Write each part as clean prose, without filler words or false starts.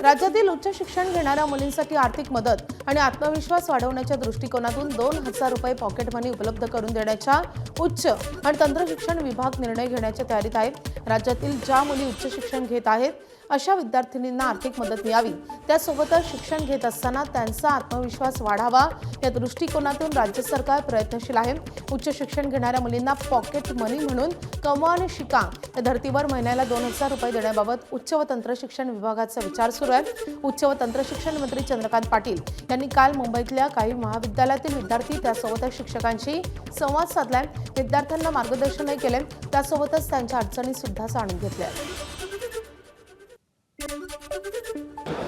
राज्यातील उच्च शिक्षण घेणाऱ्या मुलींसाठी आर्थिक मदत आणि आत्मविश्वास वाढवण्याच्या दृष्टिकोनातून 2,000 रुपये पॉकेट मनी उपलब्ध करून देण्याचा उच्च आणि तंत्र शिक्षण विभाग निर्णय घेण्याच्या तयारीत आहे। राज्यातील ज्या मुली उच्च शिक्षण घेत आहेत अशा विद्यार्थिनींना आर्थिक मदत मिळावी, त्यासोबतच शिक्षण घेत असताना त्यांचा आत्मविश्वास वाढावा या दृष्टिकोनातून राज्य सरकार प्रयत्नशील आहे। उच्च शिक्षण घेणाऱ्या मुलींना पॉकेट मनी म्हणून कमवा आणि शिका या धर्तीवर महिन्याला 2,000 रुपये देण्याबाबत उच्च व तंत्र शिक्षण विभागाचा विचार सुरू आहे। उच्च व तंत्र शिक्षण मंत्री चंद्रकांत पाटील यांनी काल मुंबईतल्या काही महाविद्यालयातील विद्यार्थी त्यासोबतच शिक्षकांशी संवाद साधलाय। विद्यार्थ्यांना मार्गदर्शनही केले, त्यासोबतच त्यांच्या अडचणी सुद्धा जाणून घेतल्या।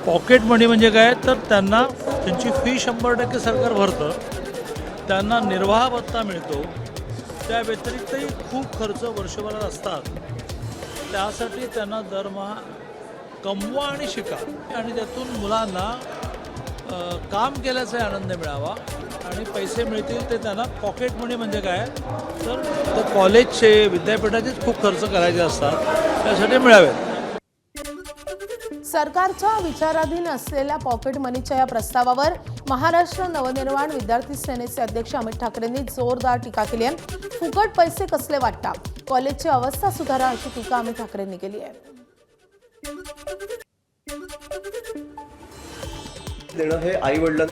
पॉकेट मनी म्हणजे काय तर त्यांना त्यांची फी 100% सरकार भरतं, त्यांना निर्वाह भत्ता मिळतो, त्या व्यतिरिक्तही खूप खर्च वर्षभरात असतात। त्यासाठी त्यांना दरमहा कमवा आणि शिका आणि त्यातून मुलांना काम केल्याचा आनंद मिळावा आणि पैसे मिळतील ते त्यांना पॉकेट मनी म्हणजे काय तर कॉलेजचे विद्यापीठाचेच खूप खर्च करायचे असतात त्यासाठी मिळावेत। सरकारच्या विचाराधीन असलेल्या पॉकेट मनीच्या या प्रस्तावावर महाराष्ट्र नवनिर्माण विद्यार्थी सेनेचे अध्यक्ष अमित ठाकरेंनी जोरदार टीका केली आहे। फुकट पैसे कसले वाटता, कॉलेजची अवस्था सुधारा अशी टीका अमित ठाकरेंनी केली आहे। देणं हे आई वडिलां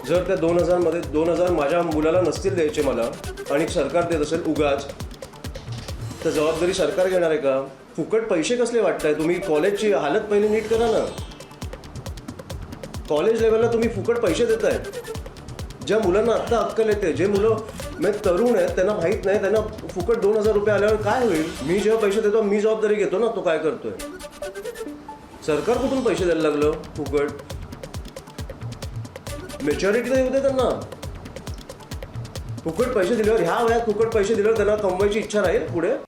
जर त्या 2000 मध्ये 2000 माझ्या मुलाला नसतील द्यायचे मला आणि सरकार देत असेल उगाच, तर जबाबदारी सरकार घेणार आहे का? फुकट पैसे कसले वाटताय तुम्ही? कॉलेजची हालत पहिली नीट करा ना। कॉलेज लेवलला तुम्ही फुकट पैसे देताय। ज्या मुलांना आत्ता अक्कल येते, जे मुलं म्हणजे तरुण आहेत त्यांना माहीत नाही, त्यांना फुकट 2000 रुपये आल्यावर काय होईल? मी जेव्हा पैसे देतो मी जबाबदारी घेतो ना, तो काय करतोय? सरकार कुठून पैसे द्यायला लागलं फुकट? मॅच्युरिटी तर येऊ दे त्यांना। फुकट पैसे दिल्यावर ह्या वयात फुकट पैसे दिल्यावर त्यांना कमवायची इच्छा राहील पुढे?